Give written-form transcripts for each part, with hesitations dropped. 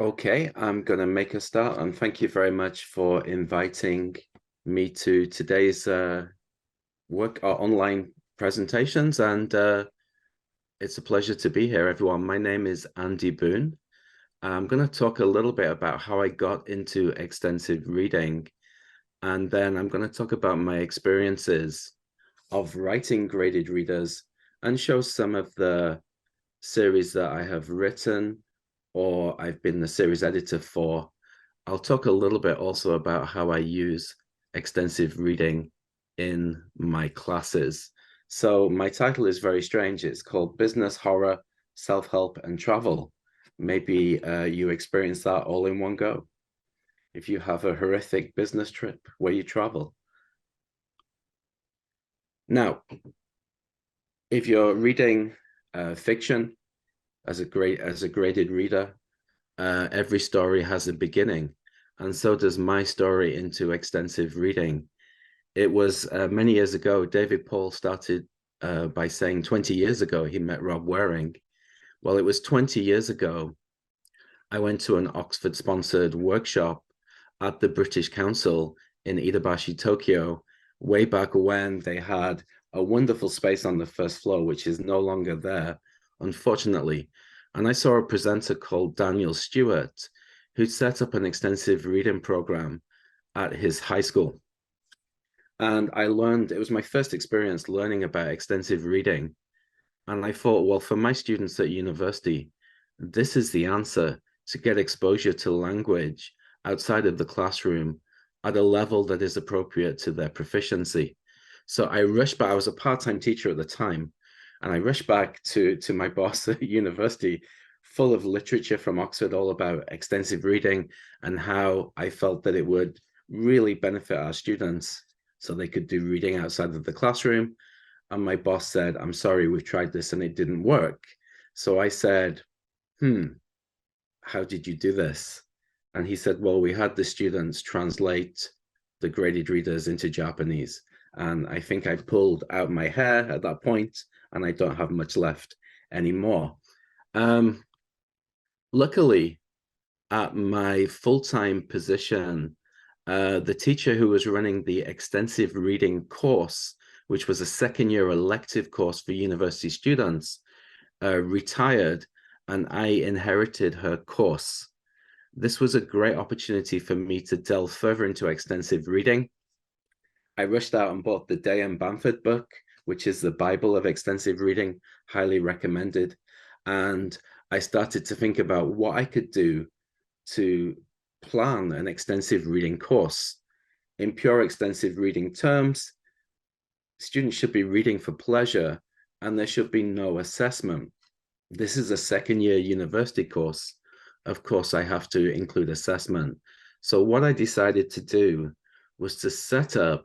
Okay, I'm going to make a start, and thank you very much for inviting me to today's work online presentations. And it's a pleasure to be here, everyone. My name is Andy Boon. I'm going to talk a little bit about how I got into extensive reading, and then I'm going to talk about my experiences of writing graded readers and show some of the series that I have written or I've been the series editor for. I'll talk a little bit also about how I use extensive reading in my classes. So my title is very strange. It's called Business, Horror, Self-Help, and Travel. Maybe you experience that all in one go. If you have a horrific business trip where you travel. Now, if you're reading fiction as a graded reader, every story has a beginning, and so does my story into extensive reading. It was many years ago. David Paul started by saying 20 years ago he met Rob Waring. Well, it was 20 years ago I went to an Oxford-sponsored workshop at the British Council in Iidabashi, Tokyo, way back when they had a wonderful space on the first floor, which is no longer there, unfortunately. And I saw a presenter called Daniel Stewart, who set up an extensive reading program at his high school. And I learned, it was my first experience learning about extensive reading. And I thought, well, for my students at university, this is the answer to get exposure to language outside of the classroom at a level that is appropriate to their proficiency. So I rushed back. I was a part-time teacher at the time, and I rushed back to my boss at university, full of literature from Oxford, all about extensive reading and how I felt that it would really benefit our students so they could do reading outside of the classroom. And my boss said, "I'm sorry, we've tried this and it didn't work." So I said, how did you do this? And he said, well, we had the students translate the graded readers into Japanese. And I think I pulled out my hair at that point, and I don't have much left anymore. Luckily, at my full-time position, the teacher who was running the extensive reading course, which was a second-year elective course for university students, retired, and I inherited her course. This was a great opportunity for me to delve further into extensive reading. I rushed out and bought the Day and Bamford book, which is the Bible of extensive reading, highly recommended. And I started to think about what I could do to plan an extensive reading course. In pure extensive reading terms, students should be reading for pleasure, and there should be no assessment. This is a second-year university course. Of course, I have to include assessment. So what I decided to do was to set up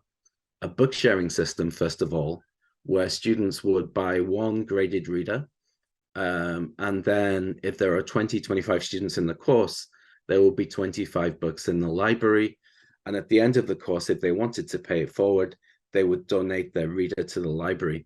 a book sharing system, first of all, where students would buy one graded reader. And then if there are 20, 25 students in the course, there will be 25 books in the library. And at the end of the course, if they wanted to pay it forward, they would donate their reader to the library.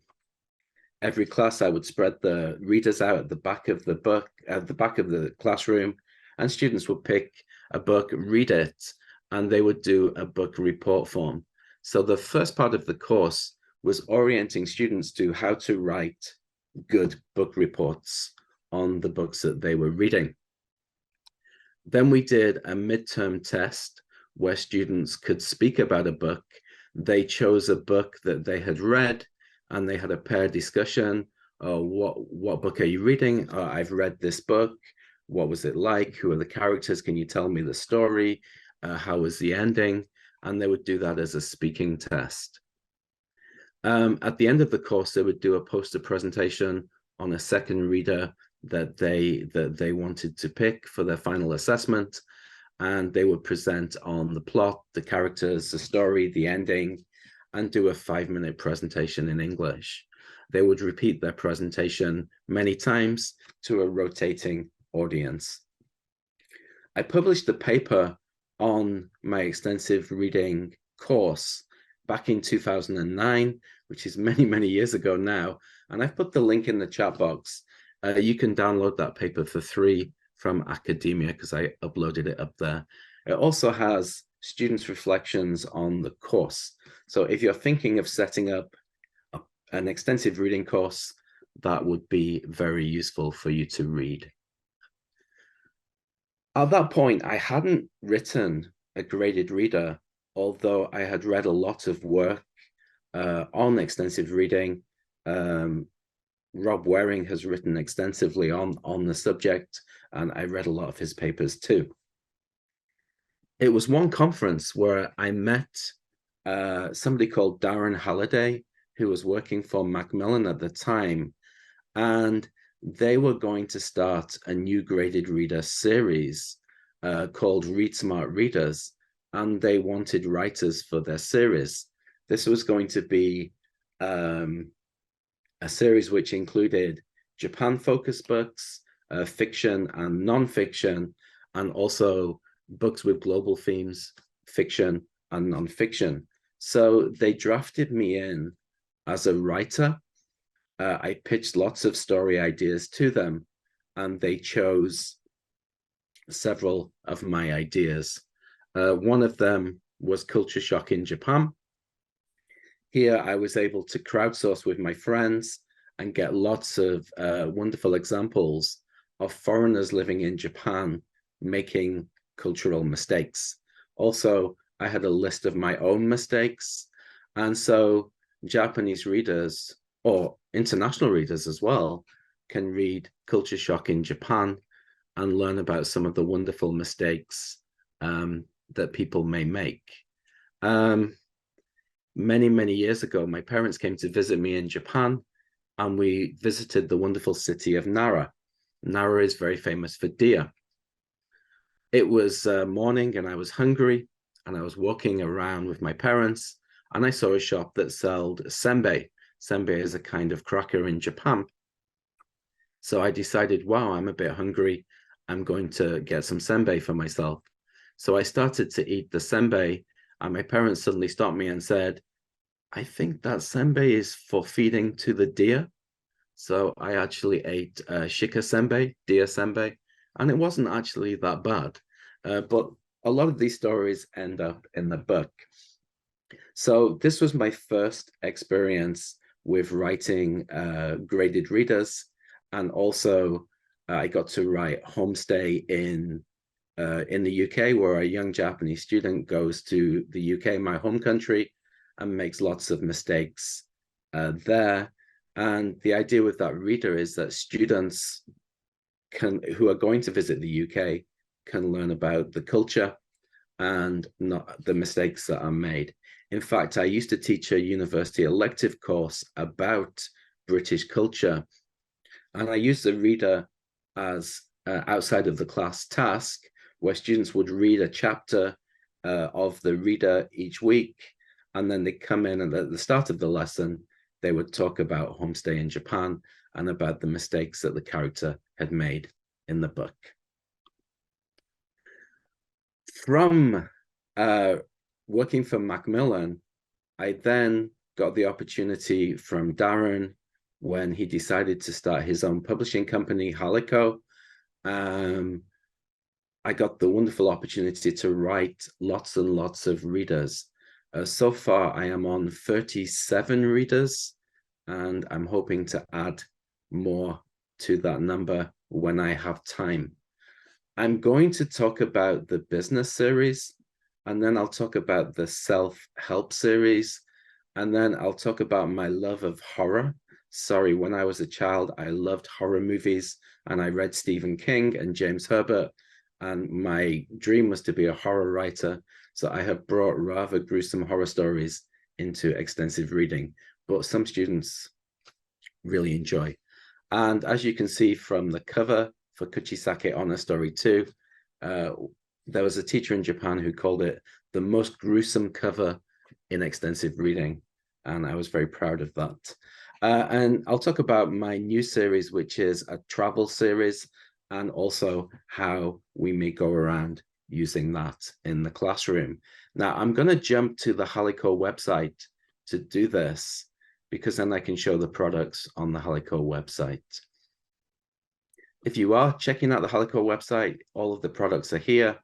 Every class, I would spread the readers out at the back of the book, at the back of the classroom, and students would pick a book, read it, and they would do a book report form. So the first part of the course was orienting students to how to write good book reports on the books that they were reading. Then we did a midterm test where students could speak about a book. They chose a book that they had read, and they had a pair discussion. What book are you reading? I've read this book. What was it like? Who are the characters? Can you tell me the story? How was the ending? And they would do that as a speaking test. At the end of the course, they would do a poster presentation on a second reader that they wanted to pick for their final assessment. And they would present on the plot, the characters, the story, the ending, and do a 5-minute presentation in English. They would repeat their presentation many times to a rotating audience. I published the paper on my extensive reading course back in 2009, which is many, many years ago now. And I've put the link in the chat box. You can download that paper for free from academia because I uploaded it up there. It also has students' reflections on the course. So if you're thinking of setting up an extensive reading course, that would be very useful for you to read. At that point, I hadn't written a graded reader, although I had read a lot of work on extensive reading. Rob Waring has written extensively on the subject, and I read a lot of his papers too. It was one conference where I met somebody called Darren Halliday, who was working for Macmillan at the time, and they were going to start a new graded reader series called Read Smart Readers, and they wanted writers for their series. This was going to be a series which included Japan-focused books, fiction and non-fiction, and also books with global themes, fiction and non-fiction. So they drafted me in as a writer. I pitched lots of story ideas to them, and they chose several of my ideas. One of them was Culture Shock in Japan. Here, I was able to crowdsource with my friends and get lots of wonderful examples of foreigners living in Japan making cultural mistakes. Also, I had a list of my own mistakes. And so Japanese readers, or international readers as well, can read Culture Shock in Japan and learn about some of the wonderful mistakes that people may make. Many, many years ago, my parents came to visit me in Japan, and we visited the wonderful city of Nara. Nara is very famous for deer. It was morning and I was hungry, and I was walking around with my parents, and I saw a shop that sold senbei. Senbei is a kind of cracker in Japan. So I decided, wow, I'm a bit hungry. I'm going to get some senbei for myself. So I started to eat the senbei, and my parents suddenly stopped me and said, I think that senbei is for feeding to the deer. So I actually ate shika senbei, deer senbei, and it wasn't actually that bad. But a lot of these stories end up in the book. So this was my first experience with writing graded readers. And also I got to write Homestay in the UK, where a young Japanese student goes to the UK, my home country, and makes lots of mistakes there. And the idea with that reader is that students who are going to visit the UK can learn about the culture and not the mistakes that are made. In fact, I used to teach a university elective course about British culture, and I used the reader as outside of the class task, where students would read a chapter of the reader each week, and then they come in, and at the start of the lesson, they would talk about Homestay in Japan and about the mistakes that the character had made in the book. From working for Macmillan, I then got the opportunity from Darren when he decided to start his own publishing company, Halico. I got the wonderful opportunity to write lots and lots of readers. So far, I am on 37 readers, and I'm hoping to add more to that number when I have time. I'm going to talk about the business series, and then I'll talk about the self-help series, and then I'll talk about my love of horror. Sorry, when I was a child, I loved horror movies, and I read Stephen King and James Herbert, and my dream was to be a horror writer. So I have brought rather gruesome horror stories into extensive reading, but some students really enjoy. And as you can see from the cover for Kuchisake Honor Story 2, there was a teacher in Japan who called it the most gruesome cover in extensive reading, and I was very proud of that. And I'll talk about my new series, which is a travel series, and also how we may go around using that in the classroom. Now, I'm going to jump to the Halico website to do this, because then I can show the products on the Halico website. If you are checking out the Halico website, all of the products are here,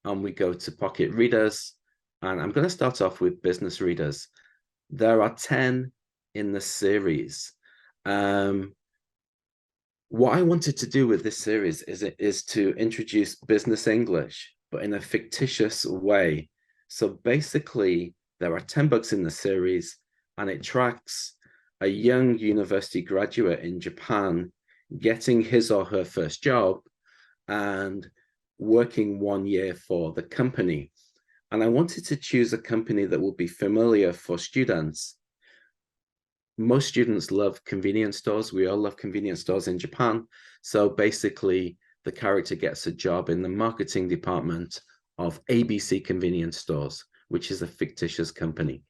and we go to Pocket Readers. And I'm going to start off with business readers. There are 10 in the series. What I wanted to do with this series is to introduce business English, but in a fictitious way. So basically, there are 10 books in the series, and it tracks a young university graduate in Japan getting his or her first job and working 1 year for the company. And I wanted to choose a company that will be familiar for students. Most students love convenience stores. We all love convenience stores in Japan. So basically, the character gets a job in the marketing department of ABC Convenience Stores, which is a fictitious company.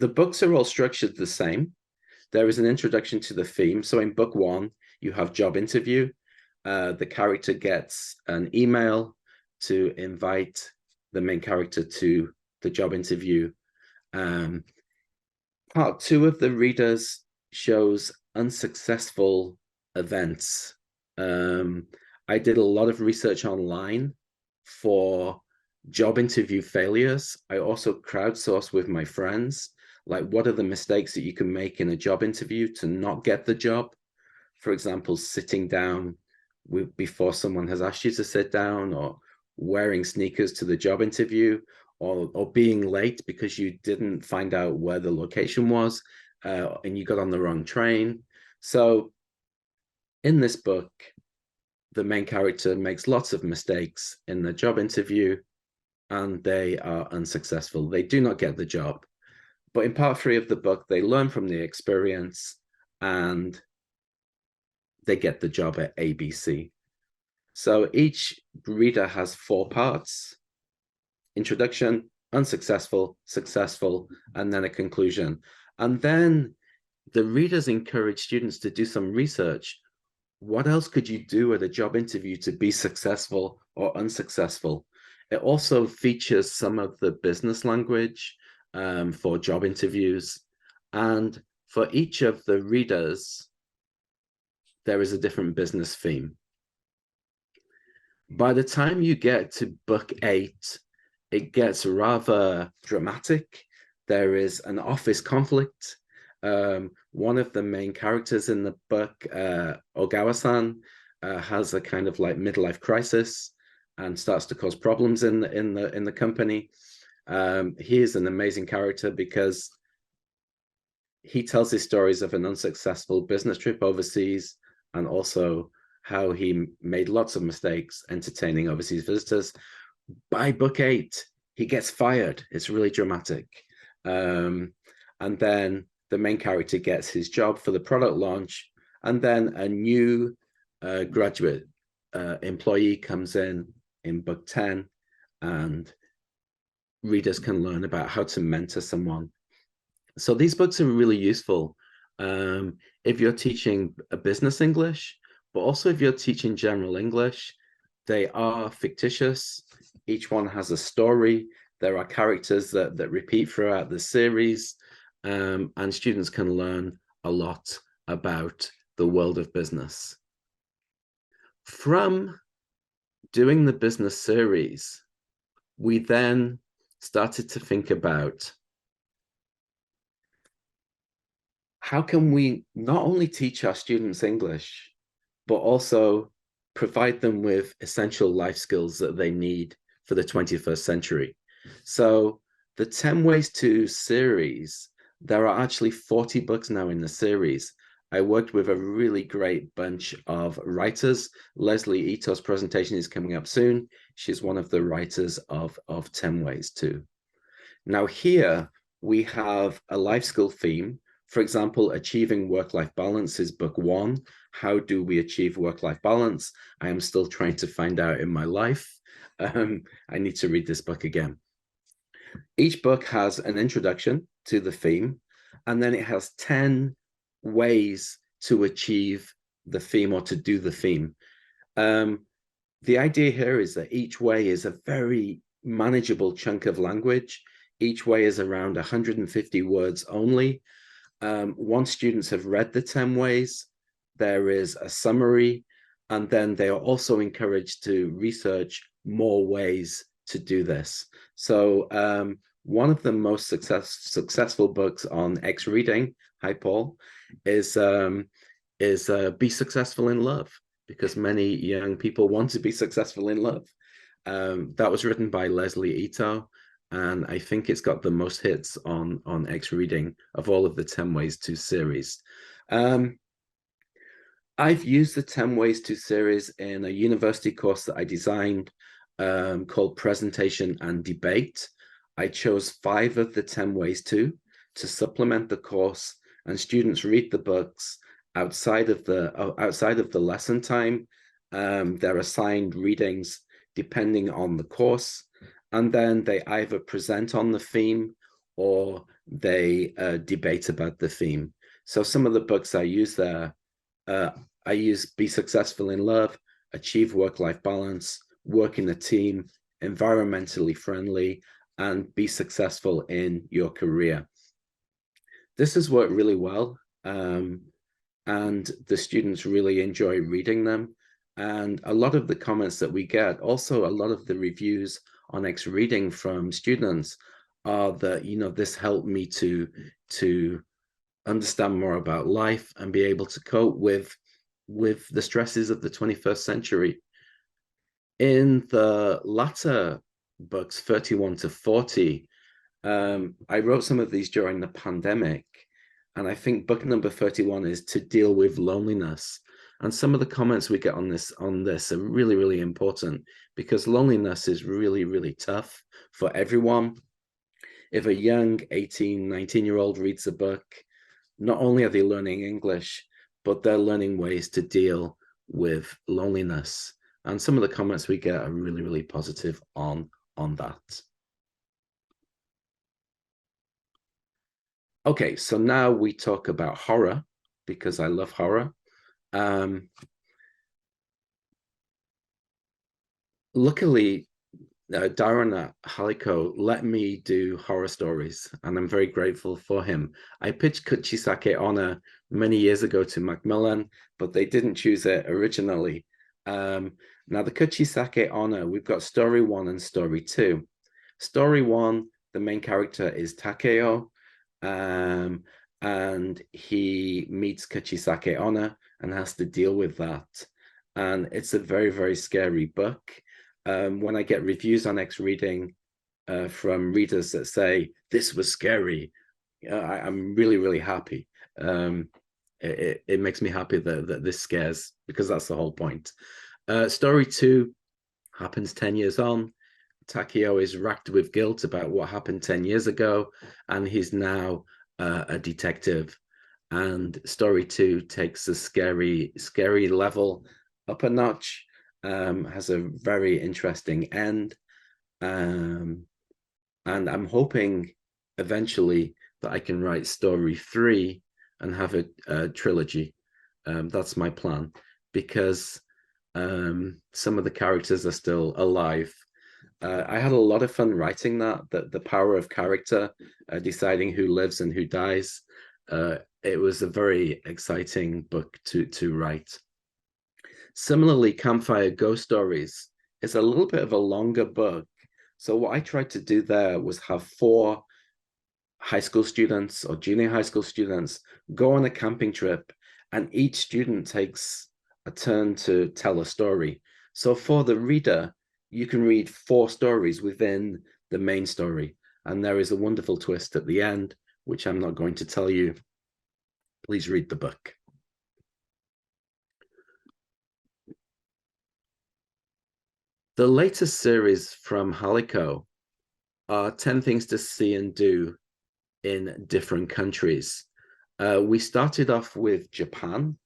The books are all structured the same. There is an introduction to the theme. So in book 1, you have job interview. The character gets an email to invite the main character to the job interview. Part 2 of the readers shows unsuccessful events. I did a lot of research online for job interview failures. I also crowdsourced with my friends, like what are the mistakes that you can make in a job interview to not get the job? For example, sitting down before someone has asked you to sit down, or wearing sneakers to the job interview, or being late because you didn't find out where the location was and you got on the wrong train. So in this book, the main character makes lots of mistakes in the job interview and they are unsuccessful. They do not get the job. But in part 3 of the book, they learn from the experience and they get the job at ABC. So each reader has 4 parts: introduction, unsuccessful, successful, and then a conclusion. And then the readers encourage students to do some research. What else could you do at a job interview to be successful or unsuccessful? It also features some of the business language for job interviews. And for each of the readers, there is a different business theme. By the time you get to book 8, it gets rather dramatic. There is an office conflict. One of the main characters in the book, Ogawa-san, has a kind of like midlife crisis and starts to cause problems in the company. He is an amazing character because he tells his stories of an unsuccessful business trip overseas, and also how he made lots of mistakes entertaining overseas visitors. By book 8, he gets fired. It's really dramatic. And then the main character gets his job for the product launch, and then a new graduate employee comes in book 10, and readers can learn about how to mentor someone. So these books are really useful if you're teaching a business English, but also if you're teaching general English. They are fictitious. Each one has a story. There are characters that repeat throughout the series, and students can learn a lot about the world of business. From doing the business series, we then started to think about how can we not only teach our students English, but also provide them with essential life skills that they need for the 21st century. So the 10 Ways to series, there are actually 40 books now in the series. I worked with a really great bunch of writers. Leslie Ito's presentation is coming up soon. She's one of the writers of 10 Ways to. Now here we have a life skill theme. For example, achieving work-life balance is book 1. How do we achieve work-life balance? I am still trying to find out in my life. I need to read this book again. Each book has an introduction to the theme, and then it has 10 ways to achieve the theme or to do the theme. The idea here is that each way is a very manageable chunk of language. Each way is around 150 words only. Once students have read the 10 ways, there is a summary, And then they are also encouraged to research more ways to do this. So one of the most successful books on XReading, hi Paul, is Be Successful in Love, because many young people want to be successful in love. That was written by Leslie Ito, and I think it's got the most hits on XReading of all of the 10 Ways to series. I've used the 10 Ways to series in a university course that I designed called Presentation and Debate. I chose 5 of the 10 Ways to supplement the course, and students read the books outside of the lesson time. They're assigned readings depending on the course, and then they either present on the theme or they debate about the theme. So some of the books I use there, I use Be Successful in Love, Achieve Work-Life Balance, Work in a Team, Environmentally Friendly, and Be Successful in Your Career. This has worked really well, and the students really enjoy reading them. And a lot of the comments that we get, also a lot of the reviews on XReading from students are that, this helped me to understand more about life and be able to cope with the stresses of the 21st century. In the latter books, 31 to 40, I wrote some of these during the pandemic, and I think book number 31 is to deal with loneliness. And some of the comments we get on this are really, really important, because loneliness is really, really tough for everyone. If a young 18, 19-year-old reads a book, not only are they learning English, but they're learning ways to deal with loneliness. And some of the comments we get are really, really positive on that. Okay, so now we talk about horror, because I love horror. Luckily, Darren at Halico let me do horror stories, and I'm very grateful for him. I pitched Kuchisake Honor many years ago to Macmillan, but they didn't choose it originally. Now, the Kuchisake Honor, we've got story 1 and story 2. Story 1, the main character is Takeo, and he meets Kuchisake Honor and has to deal with that. And it's a very, very scary book. When I get reviews on XReading from readers that say, this was scary, I'm really, really happy. It makes me happy that this scares, because that's the whole point. Story 2 happens 10 years on. Takeo is racked with guilt about what happened 10 years ago, and he's now a detective. And story 2 takes the scary level up a notch. Has a very interesting end, and I'm hoping eventually that I can write story 3 and have a trilogy. That's my plan, because some of the characters are still alive. I had a lot of fun writing that the power of character, deciding who lives and who dies. It was a very exciting book to write. Similarly, Campfire Ghost Stories is a little bit of a longer book. So what I tried to do there was have 4 high school students or junior high school students go on a camping trip, and each student takes a turn to tell a story. So for the reader, you can read 4 stories within the main story. And there is a wonderful twist at the end, which I'm not going to tell you. Please read the book. The latest series from Halico are 10 things to see and do in different countries. We started off with Japan.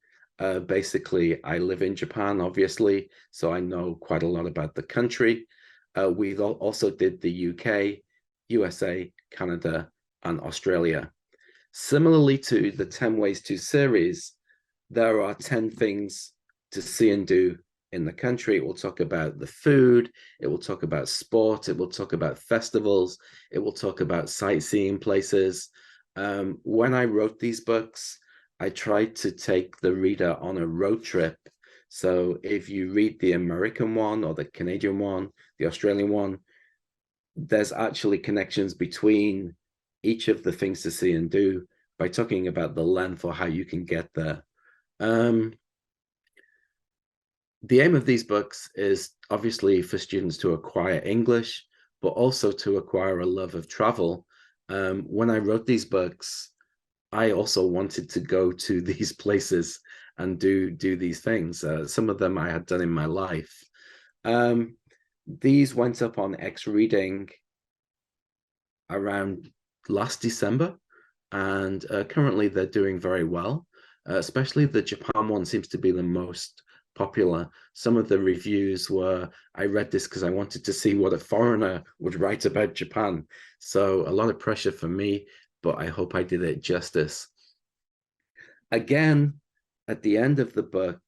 Basically, I live in Japan, obviously, so I know quite a lot about the country. We also did the UK, USA, Canada, and Australia. Similarly to the 10 Ways to series, there are 10 things to see and do in the country. It will talk about the food, it will talk about sport, it will talk about festivals, it will talk about sightseeing places. When I wrote these books, I tried to take the reader on a road trip. So if you read the American one or the Canadian one, the Australian one, there's actually connections between each of the things to see and do by talking about the length or how you can get there. The aim of these books is obviously for students to acquire English, but also to acquire a love of travel. When I wrote these books, I also wanted to go to these places and do these things. Some of them I had done in my life. These went up on XReading around last December, and currently they're doing very well. Especially the Japan one seems to be the most popular. Some of the reviews were, I read this because I wanted to see what a foreigner would write about Japan. So a lot of pressure for me, but I hope I did it justice. Again, at the end of the book,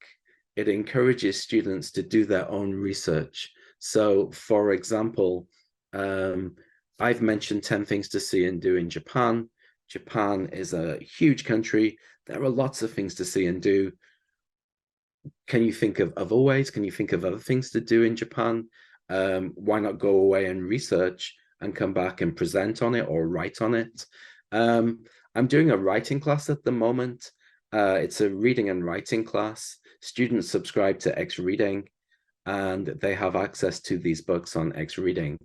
it encourages students to do their own research. So, for example, I've mentioned 10 things to see and do in Japan. Japan is a huge country. There are lots of things to see and do. Can you think of other ways? Can you think of other things to do in Japan? Why not go away and research and come back and present on it or write on it? I'm doing a writing class at the moment. It's a reading and writing class. Students subscribe to XReading and they have access to these books on XReading.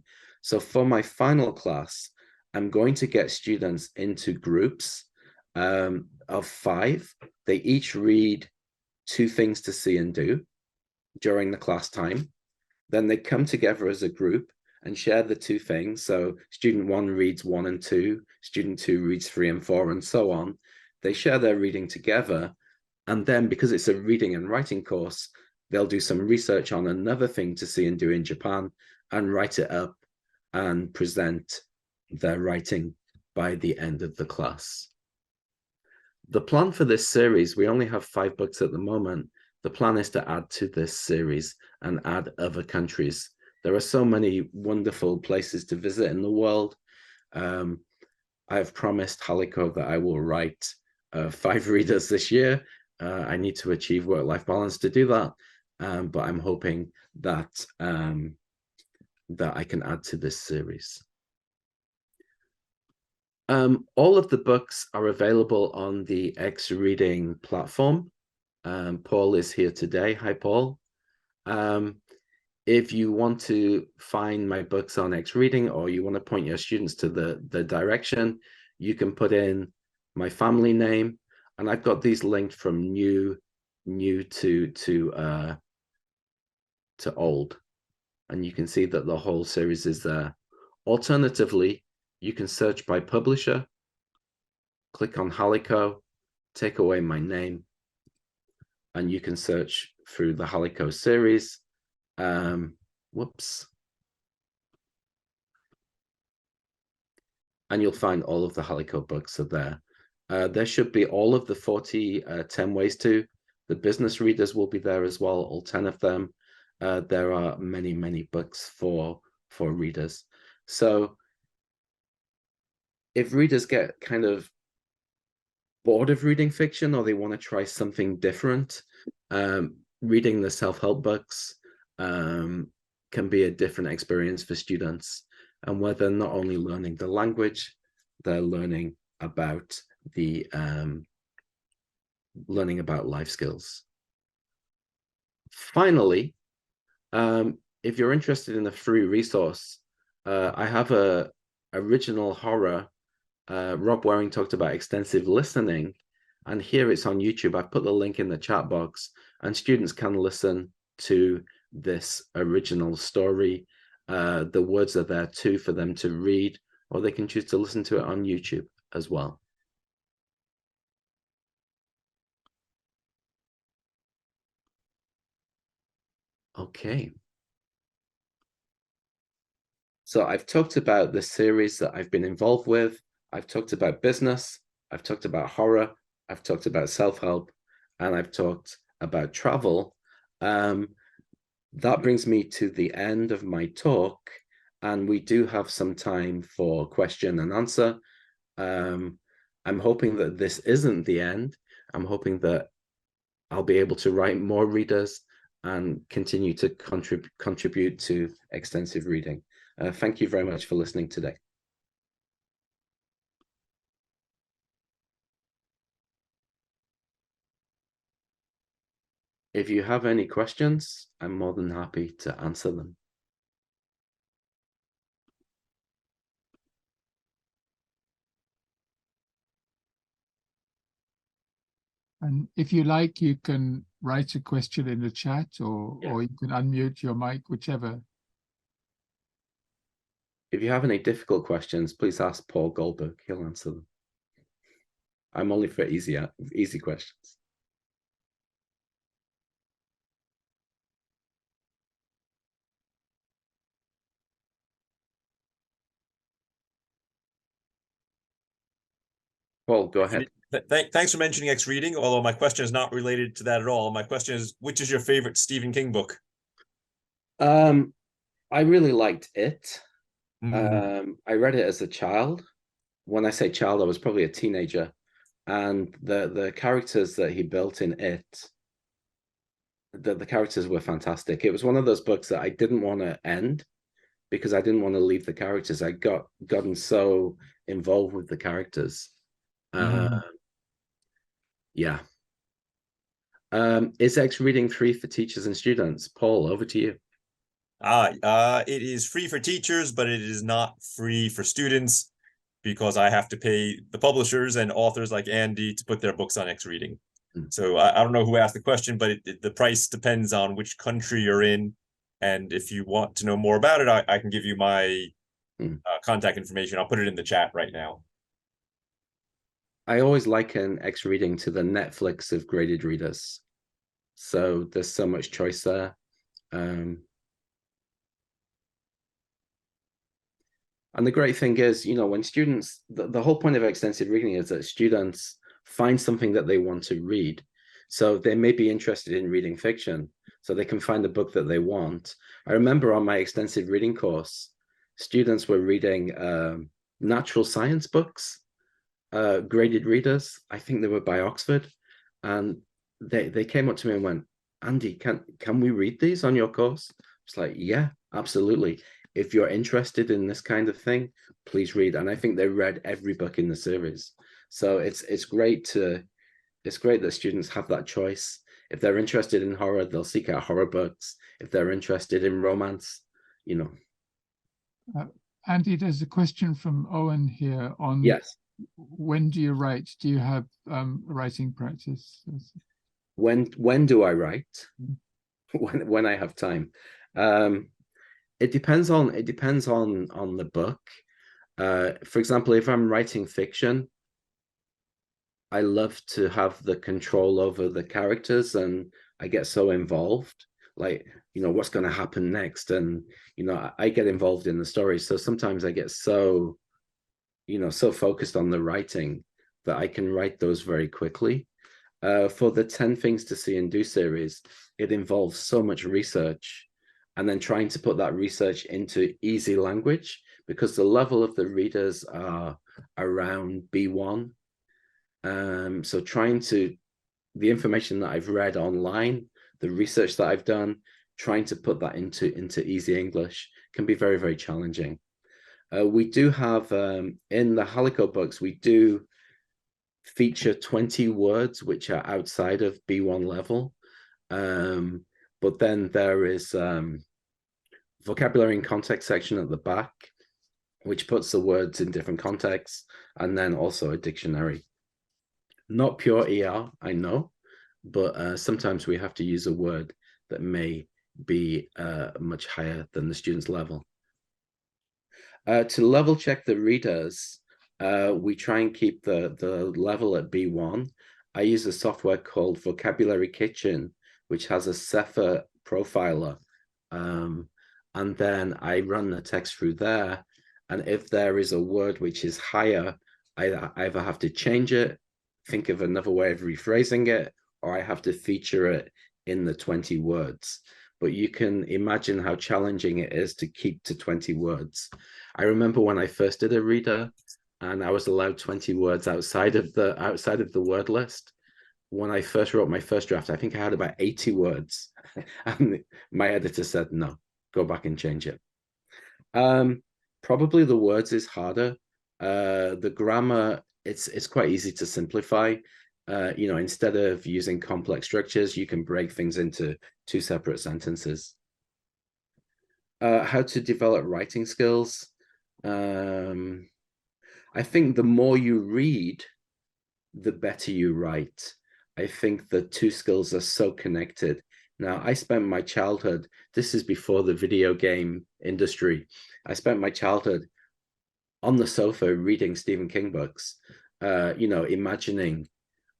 So for my final class, I'm going to get students into groups of 5. They each read 2 things to see and do during the class time. Then they come together as a group and share the 2 things. So student 1 reads 1 and 2, student 2 reads 3 and 4, and so on. They share their reading together. And then because it's a reading and writing course, they'll do some research on another thing to see and do in Japan and write it up and present their writing by the end of the class. The plan for this series, we only have 5 books at the moment. The plan is to add to this series and add other countries. There are so many wonderful places to visit in the world. I have promised Halico that I will write 5 readers this year. I need to achieve work-life balance to do that, but I'm hoping that that I can add to this series. All of the books are available on the XReading platform. Paul is here today. Hi, Paul. If you want to find my books on XReading or you want to point your students to the direction, you can put in my family name, and I've got these linked from new to old, and you can see that the whole series is there. Alternatively, you can search by publisher, click on Halico, take away my name, and you can search through the Halico series. Whoops. And you'll find all of the Halico books are there. There should be all of the 40 10 ways to. The business readers will be there as well, all 10 of them. There are many, many books for readers. So if readers get kind of bored of reading fiction or they want to try something different, reading the self-help books can be a different experience for students, and where they're not only learning the language, they're learning about life skills. Finally, if you're interested in a free resource, I have a original horror. Rob Waring talked about extensive listening, and here it's on YouTube. I've put the link in the chat box, and students can listen to this original story. The words are there too for them to read, or they can choose to listen to it on YouTube as well. Okay. So I've talked about the series that I've been involved with. I've talked about business. I've talked about horror. I've talked about self-help, and I've talked about travel. That brings me to the end of my talk, and we do have some time for question and answer. I'm hoping that this isn't the end. I'm hoping that I'll be able to write more readers and continue to contribute to extensive reading. Thank you very much for listening today. If you have any questions, I'm more than happy to answer them. And if you like, you can write a question in the chat, or you can unmute your mic, whichever. If you have any difficult questions, please ask Paul Goldberg. He'll answer them. I'm only for easy questions. Paul, go ahead. Thanks for mentioning XReading, although my question is not related to that at all. My question is, which is your favorite Stephen King book? I really liked it. I read it as a child. When I say child, I was probably a teenager. And the characters that he built in it, the characters were fantastic. It was one of those books that I didn't want to end because I didn't want to leave the characters. I gotten so involved with the characters. Yeah. Is XReading free for teachers and students? Paul, over to you. It is free for teachers, but it is not free for students because I have to pay the publishers and authors like Andy to put their books on XReading. So I don't know who asked the question, but the price depends on which country you're in. And if you want to know more about it, I can give you my contact information. I'll put it in the chat right now. I always liken XReading to the Netflix of graded readers. So there's so much choice there. And the great thing is, when students, the whole point of extensive reading is that students find something that they want to read. So they may be interested in reading fiction, so they can find the book that they want. I remember on my extensive reading course, students were reading natural science books, graded readers. I think they were by Oxford. And they came up to me and went, Andy, can we read these on your course? It's like, yeah, absolutely. If you're interested in this kind of thing, please read. And I think they read every book in the series. So it's great that students have that choice. If they're interested in horror, they'll seek out horror books. If they're interested in romance, Andy, there's a question from Owen here on when do you write? Do you have writing practice? When do I write? When I have time. It depends on the book. For example, if I'm writing fiction, I love to have the control over the characters, and I get so involved, like, what's going to happen next, and I get involved in the story. So sometimes I get so focused on the writing that I can write those very quickly. For the 10 Things to See and Do series, it involves so much research, and then trying to put that research into easy language, because the level of the readers are around B1. So the information that I've read online, the research that I've done, trying to put that into easy English can be very, very challenging. We do have, in the Halico books, we do feature 20 words which are outside of B1 level. But then there is vocabulary and context section at the back, which puts the words in different contexts, and then also a dictionary. Not pure ER, I know, but sometimes we have to use a word that may be much higher than the student's level. To level check the readers, we try and keep the level at B1. I use a software called Vocabulary Kitchen, which has a Cepher profiler. And then I run the text through there. And if there is a word which is higher, I either have to change it, think of another way of rephrasing it, or I have to feature it in the 20 words. But you can imagine how challenging it is to keep to 20 words. I remember when I first did a reader and I was allowed 20 words outside of the word list. when I first wrote my first draft, I think I had about 80 words. And my editor said, no, go back and change it. Probably the words is harder. The grammar, it's quite easy to simplify. Instead of using complex structures, you can break things into two separate sentences. How to develop writing skills. I think the more you read, the better you write. I think the two skills are so connected. Now, I spent my childhood, this is before the video game industry, I spent my childhood on the sofa reading Stephen King books, imagining,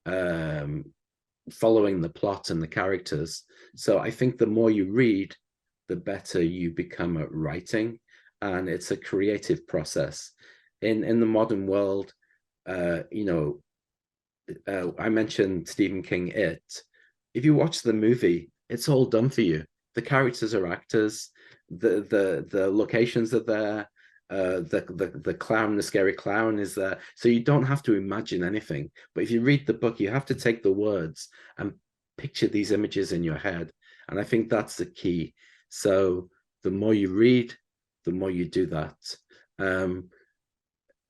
following the plot and the characters. So I think the more you read, the better you become at writing. And it's a creative process. In the modern world, I mentioned Stephen King, It. If you watch the movie, it's all done for you. The characters are actors. The locations are there. The clown, the scary clown is there. So you don't have to imagine anything. But if you read the book, you have to take the words and picture these images in your head. And I think that's the key. So the more you read, the more you do that.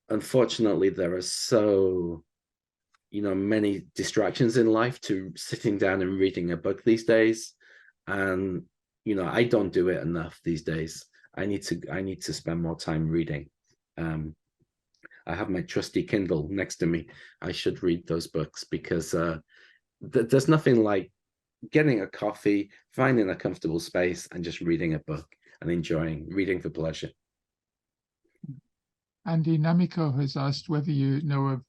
Unfortunately, there are so many distractions in life to sitting down and reading a book these days. And, I don't do it enough these days. I need to spend more time reading. I have my trusty Kindle next to me. I should read those books because there's nothing like getting a coffee, finding a comfortable space and just reading a book and enjoying reading for pleasure. Andy Namiko has asked whether you know of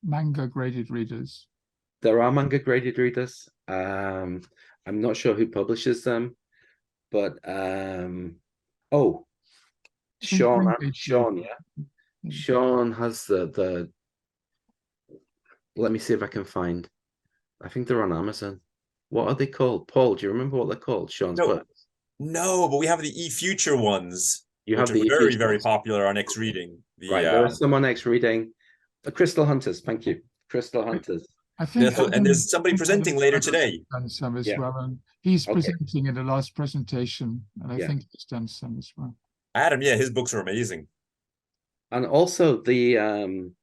manga graded readers. There are manga graded readers. I'm not sure who publishes them, but Sean, yeah. Sean has the let me see if I can find. I think they're on Amazon. What are they called? Paul, do you remember what they're called? Sean's books? No, but we have the eFuture ones. You have the very, very popular on XReading. Right, there are some on XReading. The Crystal Hunters, thank you. Crystal Hunters. I think, and there's somebody presenting later today. Done some as well, and he's presenting in the last presentation, and I think he's done some as well. Adam, his books are amazing. And also the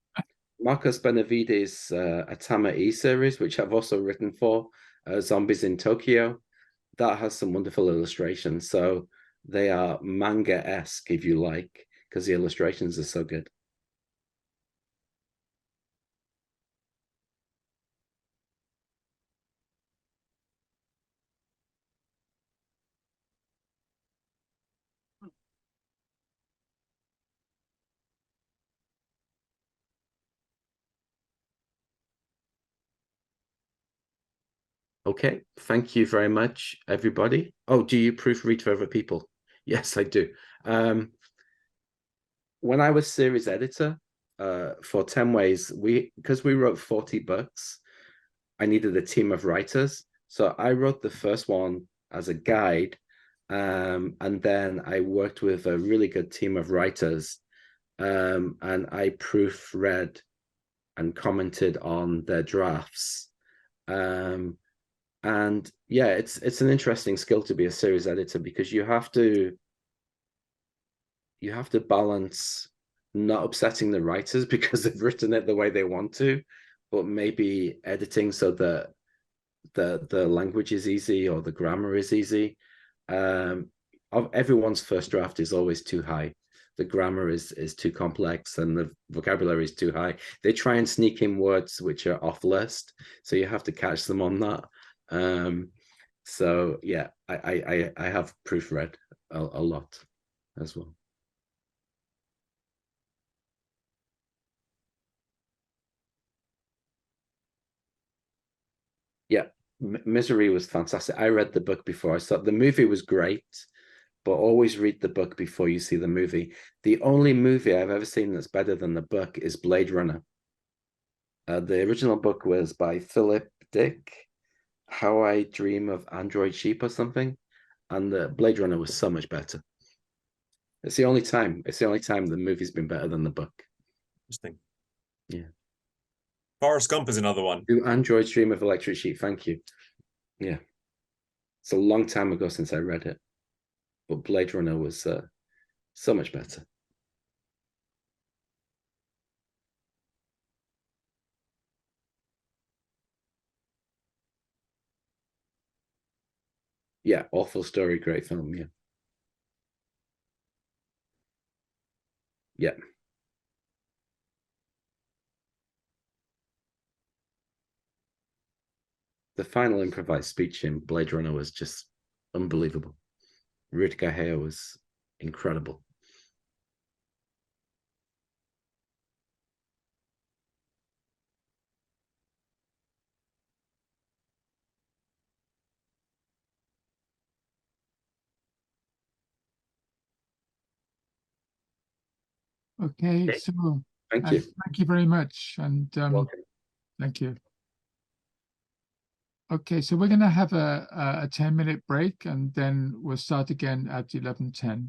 Marcos Benavides Atama E series, which I've also written for, Zombies in Tokyo, that has some wonderful illustrations. So they are manga-esque, if you like, because the illustrations are so good. Okay, thank you very much, everybody. Oh, do you proofread for other people? Yes, I do. When I was series editor for 10 Ways, because we wrote 40 books, I needed a team of writers. So I wrote the first one as a guide, and then I worked with a really good team of writers, and I proofread and commented on their drafts. And yeah, it's an interesting skill to be a series editor because you have to balance not upsetting the writers because they've written it the way they want to, but maybe editing so that the language is easy or the grammar is easy. Everyone's first draft is always too high. The grammar is too complex and the vocabulary is too high. They try and sneak in words which are off list, so you have to catch them on that. So yeah, I have proofread a lot as well. Yeah, Misery was fantastic. I read the book before I saw the movie. Was great, but always read the book before you see the movie. The only movie I've ever seen that's better than the book is Blade Runner. The original book was by Philip Dick, How I Dream of Android Sheep or something, and the Blade Runner was so much better. It's the only time the movie's been better than the book. Interesting. Yeah. Forrest Gump is another one. Android Stream of Electric Sheep. Thank you. Yeah. It's a long time ago since I read it, but Blade Runner was so much better. Yeah, awful story, great film. Yeah. Yeah. The final improvised speech in Blade Runner was just unbelievable. Rutger Hauer was incredible. Okay, so thank you. Thank you very much, and Welcome. thank you. Okay, so we're going to have a 10-minute break, and then we'll start again at 11:10.